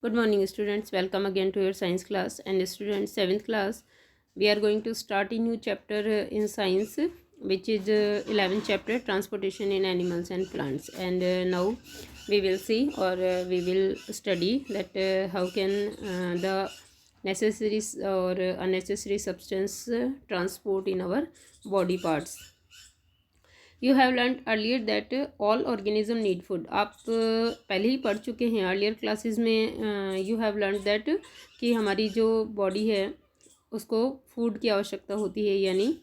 Good morning, students. Welcome again to your science class. And students, 7th class, we are going to start a new chapter in science, which is 11th chapter, transportation in animals and plants. And now we will see, or we will study that how can the necessary or unnecessary substance transport in our body parts. You have learn earlier that all organism need food. आप पहले ही पढ़ चुके हैं earlier classes में. You have learn that कि हमारी जो body है उसको फूड की आवश्यकता होती है, यानी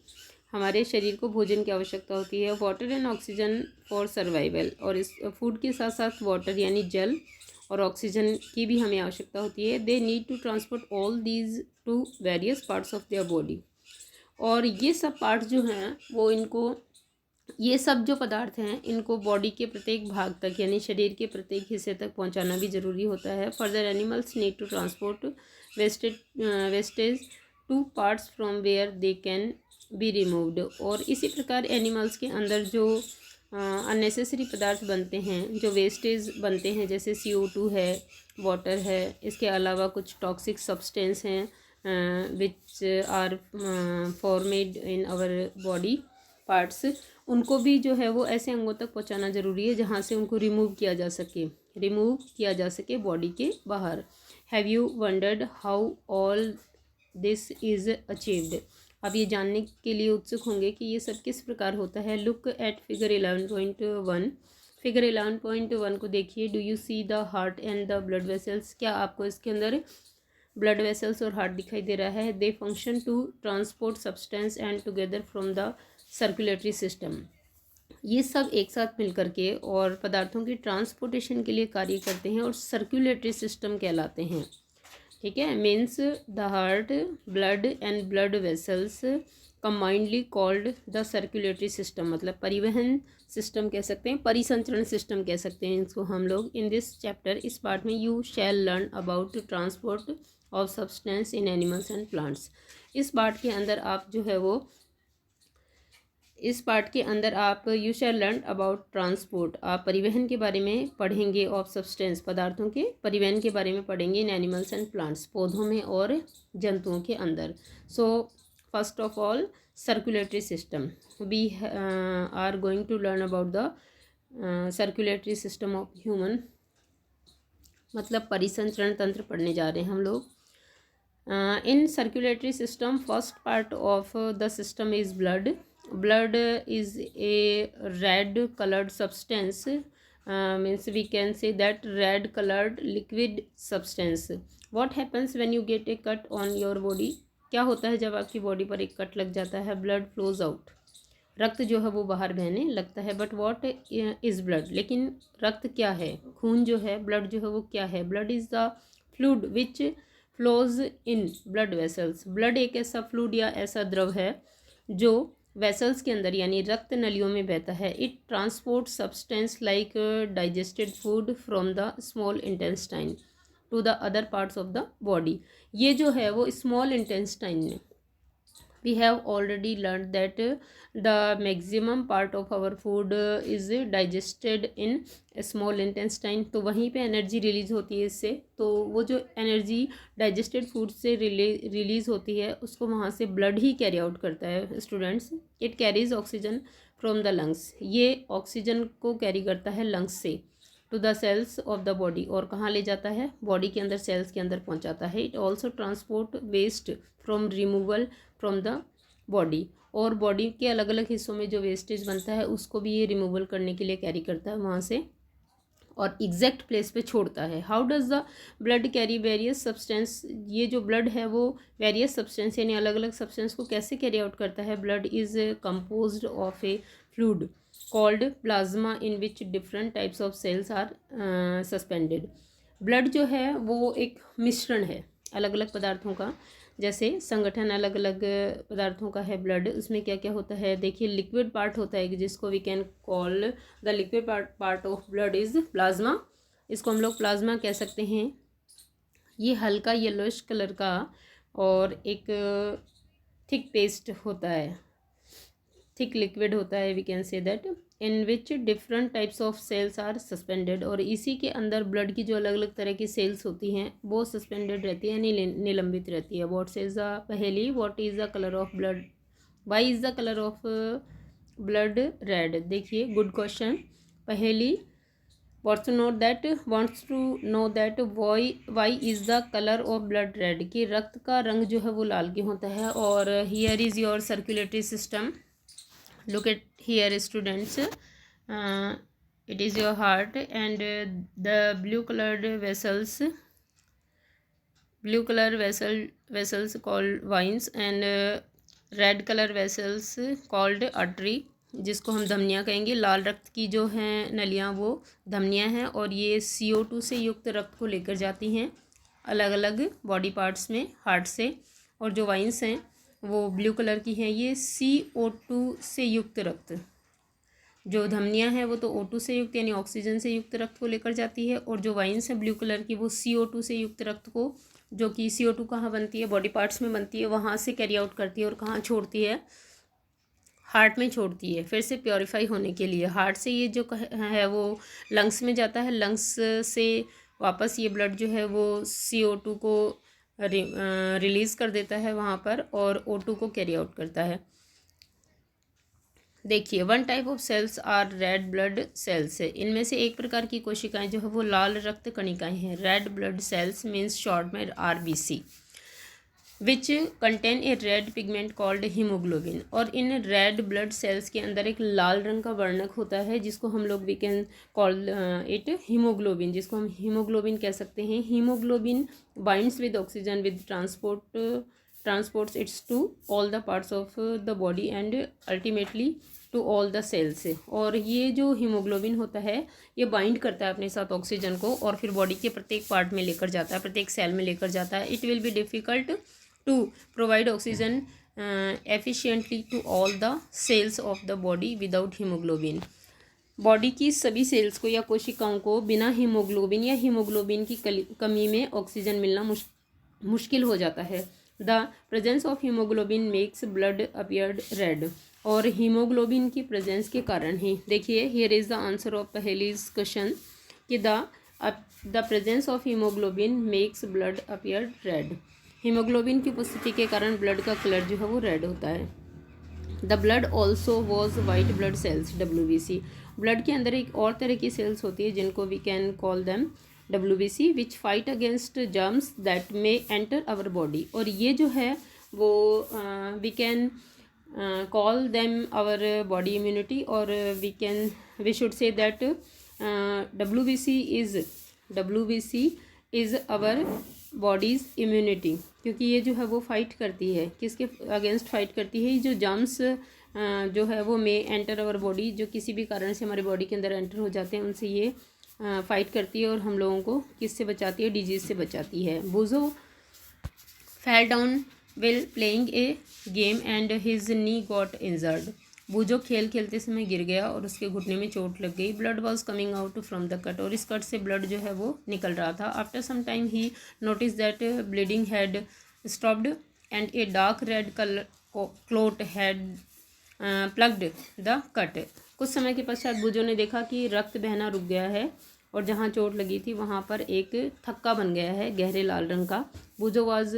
हमारे शरीर को भोजन की आवश्यकता होती है. Water and oxygen for survival. और इस फूड के साथ साथ वाटर यानी जल और ऑक्सीजन की भी हमें आवश्यकता होती है. They need to transport all these to various parts of their body. और ये सब पार्ट्स जो हैं वो इनको, ये सब जो पदार्थ हैं इनको बॉडी के प्रत्येक भाग तक यानी शरीर के प्रत्येक हिस्से तक पहुंचाना भी ज़रूरी होता है. Further animals need to transport wastage to parts from where they can be removed. और इसी प्रकार एनिमल्स के अंदर जो अननेसेसरी पदार्थ बनते हैं, जो वेस्टेज बनते हैं, जैसे CO2 है, वाटर है, इसके अलावा कुछ टॉक्सिक सब्सटेंस हैं which are formed in our body parts, उनको भी जो है वो ऐसे अंगों तक पहुंचाना ज़रूरी है जहां से उनको रिमूव किया जा सके बॉडी के बाहर. Have you wondered how all this is achieved. अब ये जानने के लिए उत्सुक होंगे कि ये सब किस प्रकार होता है. Look at figure 11.1. फिगर 11.1 को देखिए. Do you see the heart and the blood vessels. क्या आपको इसके अंदर ब्लड वेसल्स और हार्ट दिखाई दे रहा है. They function to transport substance and together from the circulatory system. ये सब एक साथ मिलकर के और पदार्थों की ट्रांसपोर्टेशन के लिए कार्य करते हैं और सर्कुलेटरी सिस्टम कहलाते हैं. ठीक है. Means the heart, blood and blood vessels combinedly called the circulatory system. मतलब परिवहन सिस्टम कह सकते हैं, परिसंचरण सिस्टम कह सकते हैं इसको हम लोग. इन दिस चैप्टर, इस पार्ट में, you shall learn about transport of substance in animals and plants. इस पार्ट के अंदर आप जो है वो you shall learn about transport. आप परिवहन के बारे में पढ़ेंगे. ऑफ सब्सटेंस, पदार्थों के परिवहन के बारे में पढ़ेंगे. इन एनिमल्स एंड प्लांट्स, पौधों में और जंतुओं के अंदर. So first of all circulatory system. We are going to learn about the circulatory system of human. मतलब परिसंचरण तंत्र पढ़ने जा रहे हैं हम लोग. In circulatory system, first part of the system is blood. Blood is a red colored substance, means we can say that red colored liquid substance. What happens when you get a cut on your body. क्या होता है जब आपकी body पर एक cut लग जाता है. blood flows out. रक्त जो है वो बाहर बहने लगता है. But what is blood. लेकिन रक्त क्या है, खून जो है, ब्लड जो है वो क्या है. Blood is the fluid which flows in blood vessels. Blood एक ऐसा फ्लूड या ऐसा द्रव है जो वेसल्स के अंदर यानी रक्त नलियों में बहता है. It transport substance like digested food from the small intestine to the other parts of the body. ये जो है वो स्मॉल इंटेस्टाइन में, we have already learn that the maximum part of our food is digested in small intestine. तो वहीं पे energy release होती है इससे. तो वो जो एनर्जी डाइजेस्टेड फूड से रिलीज़ होती है उसको वहाँ से ब्लड ही कैरी आउट करता है students. It carries oxygen from the lungs. ये ऑक्सीजन को कैरी करता है लंग्स से to the cells of the body. और कहाँ ले जाता है, बॉडी के अंदर, सेल्स के अंदर पहुँचाता है. It also transport waste from removal from the body. और बॉडी के अलग अलग हिस्सों में जो वेस्टेज बनता है उसको भी ये रिमूवल करने के लिए कैरी करता है वहाँ से और एग्जैक्ट प्लेस पे छोड़ता है. How does the blood carry various substance. ये जो ब्लड है वो वेरियस सब्सटेंस यानी अलग अलग सब्सटेंस को कैसे कैरी आउट करता है. Blood is composed of a fluid called plasma in which different types of cells are suspended. Blood जो है वो एक मिश्रण है अलग अलग पदार्थों का. जैसे संगठन अलग अलग पदार्थों का है ब्लड. उसमें क्या क्या होता है देखिए. लिक्विड पार्ट होता है जिसको we can call the liquid part of blood is plasma. इसको हम लोग प्लाज्मा कह सकते हैं. ये हल्का येलोइश कलर का और एक थिक पेस्ट होता है. थिक लिक्विड होता है, we can say that, in which different types of cells are suspended, और इसी के अंदर ब्लड की जो अलग अलग तरह की सेल्स होती हैं वो सस्पेंडेड रहती है, निलंबित रहती है। What is the paheli, what is the colour of blood, why is the colour of blood red. देखिए good question. Paheli wants to know that why is the color of blood red, कि रक्त का रंग जो है वो लाल क्यों होता है। और here is your circulatory system, look at here students, it is your heart and the blue color vessels called veins and red color vessels called artery, जिसको हम धमनियाँ कहेंगे। लाल रक्त की जो हैं नलियाँ वो धमनियाँ हैं, और ये CO2 से युक्त रक्त को लेकर जाती हैं अलग अलग बॉडी पार्ट्स में हार्ट से। और जो वाइन्स हैं वो ब्लू कलर की हैं, ये CO2 से युक्त रक्त, जो धमनियाँ हैं वो तो O2 से युक्त यानी ऑक्सीजन से युक्त रक्त को लेकर जाती है, और जो वाइन्स हैं ब्लू कलर की वो CO2 से युक्त रक्त को, जो कि CO2 कहाँ बनती है, बॉडी पार्ट्स में बनती है, वहाँ से कैरी आउट करती है और कहाँ छोड़ती है, हार्ट में छोड़ती है, फिर से प्योरीफाई होने के लिए। हार्ट से ये जो है वो लंग्स में जाता है, लंग्स से वापस ये ब्लड जो है वो CO2 को रिलीज़ कर देता है वहाँ पर, और O2 को कैरी आउट करता है। देखिए one type of cells are red blood cells, इनमें से एक प्रकार की कोशिकाएं जो है वो लाल रक्त कणिकाएं हैं। Red blood sales means short में RBC, which contain a red pigment called haemoglobin, और इन रेड ब्लड सेल्स के अंदर एक लाल रंग का वर्णक होता है जिसको हम लोग we can call it haemoglobin, जिसको हम हीमोग्लोबिन कह सकते हैं। Haemoglobin binds with oxygen with transports its to all the parts of the body and ultimately to all the cells. और ये जो हीमोग्लोबिन होता है ये बाइंड करता है अपने साथ ऑक्सीजन को, और फिर बॉडी के प्रत्येक पार्ट में लेकर जाता है, प्रत्येक सेल में लेकर जाता है। It will be difficult to provide oxygen efficiently to all the cells of the body without hemoglobin। Body की सभी सेल्स को या कोशिकाओं को बिना हीमोग्लोबिन या हीमोग्लोबिन की कमी में ऑक्सीजन मिलना मुश्किल हो जाता है। The presence of haemoglobin makes blood appear red, और हीमोग्लोबिन की प्रेजेंस के कारण ही, देखिए here is the answer of Paheli's question, कि the presence of haemoglobin makes blood appear red. Haemoglobin की उपस्थिति के कारण ब्लड का कलर जो है वो रेड होता है। The blood also was white blood cells WBC, blood के अंदर एक और तरह की सेल्स होती है जिनको we can call them WBC, which fight against germs that may enter our body, और ये जो है वो we can call them our body immunity, और we should say that WBC is our body's immunity, क्योंकि ये जो है वो फाइट करती है, किसके अगेंस्ट फाइट करती है, जो जर्म्स जो है वो मे एंटर अवर बॉडी, जो किसी भी कारण से हमारी बॉडी के अंदर एंटर हो जाते हैं, उनसे ये फाइट करती है और हम लोगों को किससे बचाती है, डिजीज़ से बचाती है। Boojho fell down while playing a game and his knee got injured, Boojho खेल खेलते समय गिर गया और उसके घुटने में चोट लग गई। Blood was coming out from the cut, और इस कट से ब्लड जो है वो निकल रहा था। After some time he notice that bleeding had stopped and a dark red colour clot had plugged the cut, कुछ समय के पश्चात बूजो ने देखा कि रक्त बहना रुक गया है, और जहाँ चोट लगी थी वहाँ पर एक थक्का बन गया है गहरे लाल रंग का। बूजो वॉज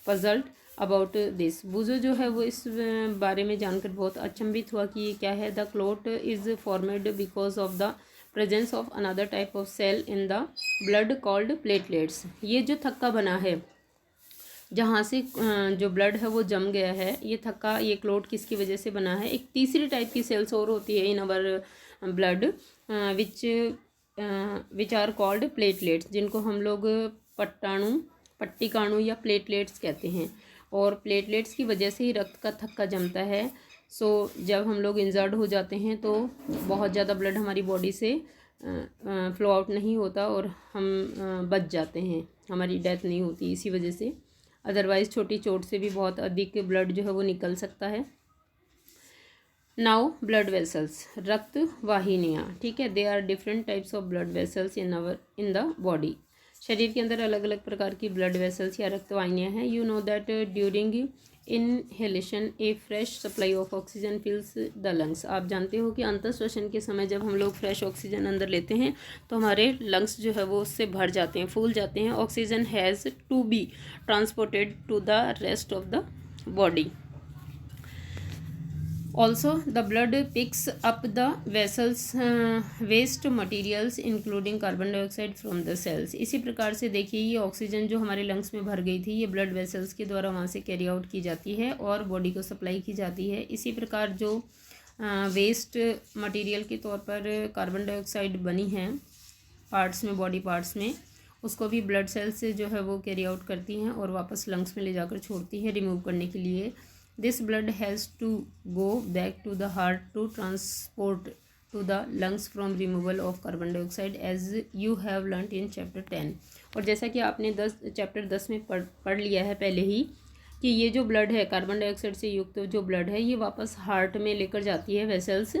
पजल्ड अबाउट दिस, बूजो जो है वो इस बारे में जानकर बहुत अचंभित हुआ कि ये क्या है। The clot is formed because of the presence of another type of cell in the blood called platelets, ये जो थक्का बना है जहाँ से जो ब्लड है वो जम गया है, ये थक्का, ये क्लोट किसकी वजह से बना है, एक तीसरी टाइप की सेल्स और होती है in our blood which are called platelets, जिनको हम लोग पट्टिकाणु या प्लेटलेट्स कहते हैं, और प्लेटलेट्स की वजह से ही रक्त का थक्का जमता है। सो जब हम लोग इंजर्ड हो जाते हैं तो बहुत ज़्यादा ब्लड हमारी बॉडी से फ्लो आउट नहीं होता और हम बच जाते हैं, हमारी डेथ नहीं होती इसी वजह से। अदरवाइज़ छोटी चोट से भी बहुत अधिक ब्लड जो है वो निकल सकता है। नाउ ब्लड वेसल्स, रक्त वाहिनियाँ, ठीक है, they are different types of blood vessels in the body, शरीर के अंदर अलग अलग प्रकार की ब्लड वेसल्स या रक्त वाहिनियाँ हैं। You know that during inhalation A fresh supply of oxygen फिल्स the lungs. आप जानते हो कि अंतःश्वसन के समय जब हम लोग फ्रेश ऑक्सीजन अंदर लेते हैं तो हमारे लंग्स जो है वो उससे भर जाते हैं, फूल जाते हैं। Oxygen has to be transported to the rest of the body. Also, the blood picks up the vessels waste materials including carbon dioxide from the cells। इसी प्रकार से देखिए ये ऑक्सीजन जो हमारे लंग्स में भर गई थी ये ब्लड वेसल्स के द्वारा वहाँ से कैरी आउट की जाती है और बॉडी को सप्लाई की जाती है। इसी प्रकार जो वेस्ट मटेरियल के तौर पर कार्बन डाइऑक्साइड बनी है पार्ट्स में, बॉडी पार्ट्स में, उसको भी ब्लड सेल्स से जो है वो कैरी आउट करती हैं और वापस लंग्स में ले जाकर छोड़ती है रिमूव करने के लिए। This blood has to go back to the heart to transport to the lungs from removal of carbon dioxide as you have learnt in chapter 10। और जैसा कि आपने चैप्टर 10 में पढ़ लिया है पहले ही कि ये जो ब्लड है कार्बन डाइऑक्साइड से युक्त जो ब्लड है ये वापस हार्ट में लेकर जाती है वेसल्स,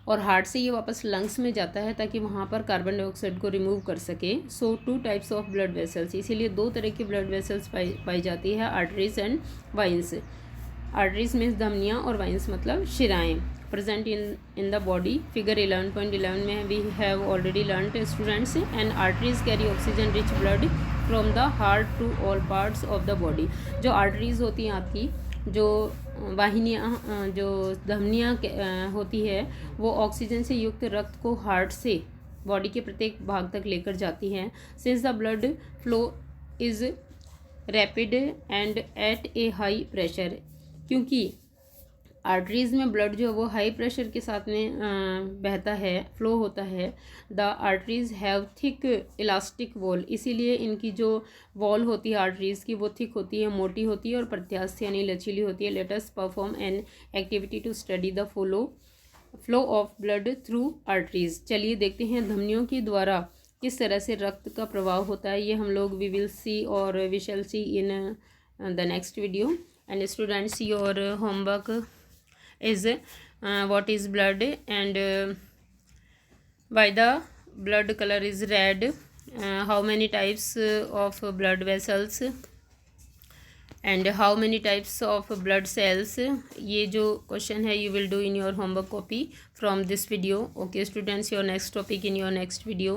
और हार्ट से ये वापस लंग्स में जाता है ताकि वहाँ पर कार्बन डाइऑक्साइड को रिमूव कर सके। So 2 types of blood vessels, इसीलिए 2 तरह की ब्लड वेसल्स पाई जाती है, arteries and veins. Arteries means धमनियाँ और वाइन्स मतलब शिराएँ। Present in the body, figure 11.11 में we have already learned students. And arteries carry oxygen rich blood from the heart to all parts of the body. जो arteries होती हैं आपकी, जो वाहिनियाँ, जो धमनियाँ होती है वो ऑक्सीजन से युक्त रक्त को हार्ट से बॉडी के प्रत्येक भाग तक लेकर जाती हैं। Since the blood flow is rapid and at a high pressure, क्योंकि आर्टरीज में ब्लड जो है वो हाई प्रेशर के साथ में बहता है, फ्लो होता है। The arteries have thick elastic wall, इसीलिए इनकी जो वॉल होती है आर्टरीज की वो थिक होती है, मोटी होती है और प्रत्यास्थ यानी लचीली होती है। Let us perform an activity to study the flow of blood through arteries. चलिए देखते हैं धमनियों के द्वारा किस तरह से रक्त का प्रवाह होता है। ये हम लोग वी विल सी और we shall see in the next video. And students, your homework is what is blood and why the blood color is red, how many types of blood vessels and how many types of blood cells। ये जो question है you will do in your homework copy from this video। Okay students, your next topic in your next video।